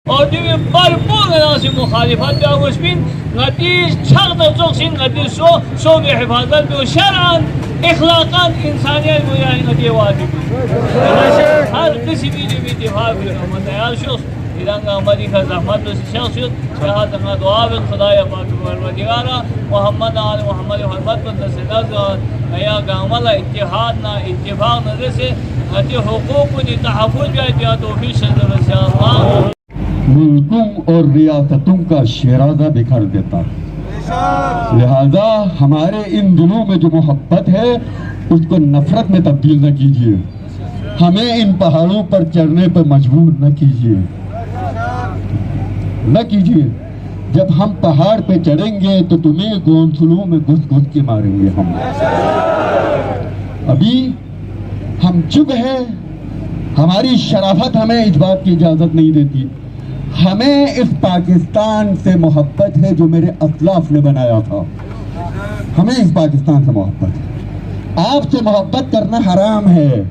اور دیوی برپور ناسی مخالفت بیا مسلمین نتیج چھغ در چوکسین نتیج سو بی حفاظت بیا شرعاً اخلاقاً انسانیت بیا نتیج واجب ہر کسی بھی دفاع بیا متعیال شخص ایران آمدی کا زحمت دوسی شخص شد شہاد انا دعا بید خدای پاک پروردگارا محمد آل محمد حرمت بند سنت نیا گامل اتحاد نا اتفاق نظر سے نتی حقوق نی تحفظ بیا دیا توفیق شد رسی اللہ ملکوں اور ریاستوں کا شیرازہ بکھر دیتا. لہذا ہمارے ان دلوں میں جو محبت ہے اس کو نفرت میں تبدیل نہ کیجیے. ہمیں ان پہاڑوں پر چڑھنے پر مجبور نہ کیجیے. جب ہم پہاڑ پہ چڑھیں گے تو تمہیں گونسلوں میں گھس کے ماریں گے. ابھی ہم چپ ہیں. ہماری شرافت ہمیں اس بات کی اجازت نہیں دیتی. ہمیں اس پاکستان سے محبت ہے جو میرے اسلاف نے بنایا تھا. ہمیں اس پاکستان سے محبت ہے. آپ سے محبت کرنا حرام ہے.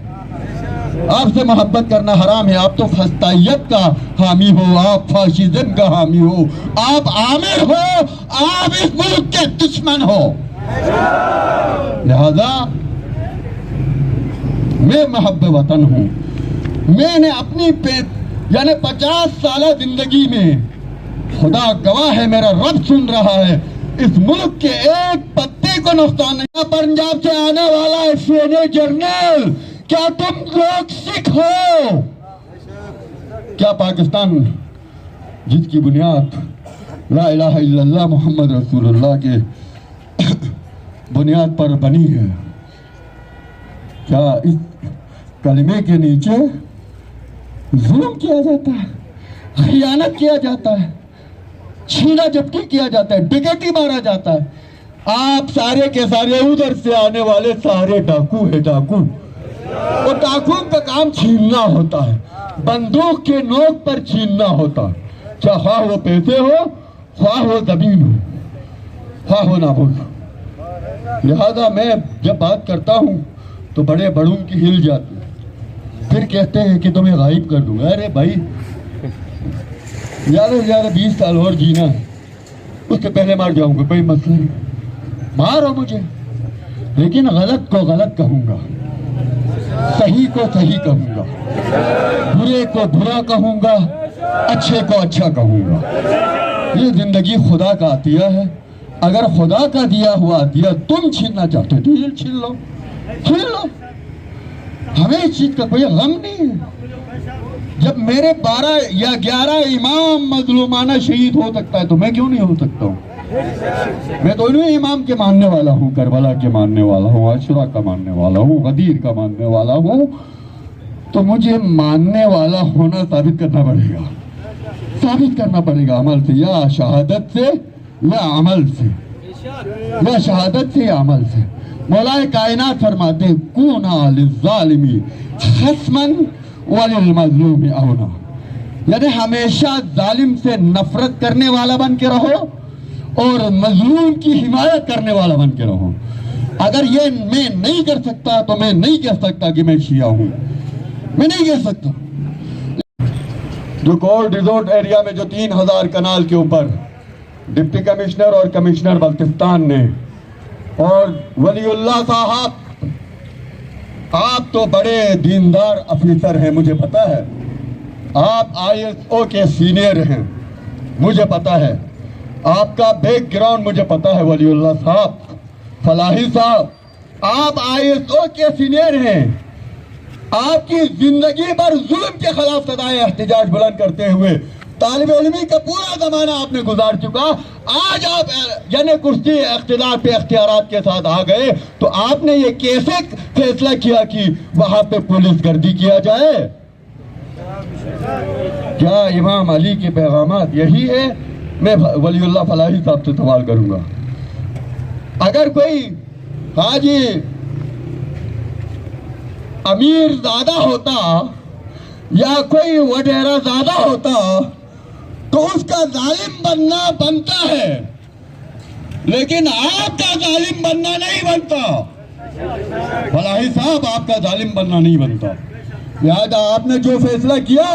آپ تو فسطائیت کا حامی ہو, آپ فاشزم کا حامی ہو, آپ عامر ہو, آپ اس ملک کے دشمن ہو. لہذا میں محب وطن ہوں. میں نے اپنی 50 سالہ زندگی میں, خدا گواہ ہے میرا رب سن رہا ہے, اس ملک کے ایک پتے کو نقصان نہیں. پنجاب سے آنے والا ہے سینے جرنل, کیا تم لوگ سکھ ہو؟ کیا پاکستان جس کی بنیاد لا الہ الا اللہ محمد رسول اللہ کے بنیاد پر بنی ہے, کیا اس کلمے کے نیچے ظلم کیا جاتا ہے, خیانت کیا جاتا ہے, چھینا جھپٹی کیا جاتا ہے, ڈکیتی مارا جاتا ہے؟ آپ سارے کے سارے ادھر سے آنے والے سارے ڈاکو ہیں. ڈاکو اور ڈاکوؤں کا کام چھیننا ہوتا ہے, بندوق کے نوک پر چھیننا ہوتا ہے, خواہ وہ پیسے ہو, خواہ وہ زمین ہو, خواہ وہ ناموس ہو. لہذا میں جب بات کرتا ہوں تو بڑے بڑوں کی ہل جاتی, پھر کہتے ہیں کہ تمہیں غائب کر دوں گا. ارے بھائی, زیادہ سے زیادہ 20 سال اور جینا ہے, اس سے پہلے مار جاؤں گا, کوئی مسئلہ نہیں, مارو مجھے, لیکن غلط کو غلط کہوں گا, صحیح کو صحیح کہوں گا, برے کو برا کہوں گا, اچھے کو اچھا کہوں گا. یہ زندگی خدا کا عطیہ ہے. اگر خدا کا دیا ہوا عطیہ تم چھیننا چاہتے ہو تو یہ چھین لو. ہمیں اس چیز کا کوئی غم نہیں ہے. جب میرے 12 یا 11 امام مظلومانہ شہید ہو سکتا ہے تو میں کیوں نہیں ہو سکتا ہوں؟ میں دونوں امام کے ماننے والا ہوں, کربلا کے ماننے والا ہوں, عاشورہ کا ماننے والا ہوں, غدیر کا ماننے والا ہوں. تو مجھے ماننے والا ہونا ثابت کرنا پڑے گا عمل سے یا شہادت سے یا عمل سے, یا شہادت سے یا عمل سے. مولا کائنات فرماتے ہیں کونا للظالمی خصماً وللمظلوم اونا, یعنی ہمیشہ ظالم سے نفرت کرنے والا بن کے رہو اور مظلوم کی حمایت کرنے والا بن کے رہو. اگر یہ میں نہیں کر سکتا تو میں نہیں کہہ سکتا کہ میں شیعہ ہوں, میں نہیں کہہ سکتا. جو کورٹ ریزورٹ ایریا میں جو 3000 کنال کے اوپر ڈپٹی کمشنر اور کمشنر بلتستان نے, اور ولی اللہ صاحب, آپ تو بڑے دیندار افیسر ہیں, مجھے پتا ہے, آپ ISO کے سینئر ہیں, مجھے پتا ہے, آپ کا بیک گراؤنڈ مجھے پتا ہے. ولی اللہ صاحب, فلاحی صاحب, آپ ISO کے سینئر ہیں. آپ کی زندگی پر ظلم کے خلاف صدائے احتجاج بلند کرتے ہوئے طالب علمی کا پورا زمانہ آپ نے گزار چکا. آج آپ یعنی کرسی اقتدار پہ اختیارات کے ساتھ آ گئے تو آپ نے یہ کیسے فیصلہ کیا کہ وہاں پہ پولیس گردی کیا جائے؟ کیا امام علی کے پیغامات یہی ہے؟ میں ولی اللہ فلاحی صاحب سے سوال کروں گا, اگر کوئی حاجی امیر زادہ ہوتا یا کوئی وڈیرہ زادہ ہوتا تو اس کا ظالم بننا بنتا ہے, لیکن آپ کا ظالم بننا نہیں بنتا. فلاحی صاحب, آپ کا ظالم بننا نہیں بنتا. لہذا آپ نے جو فیصلہ کیا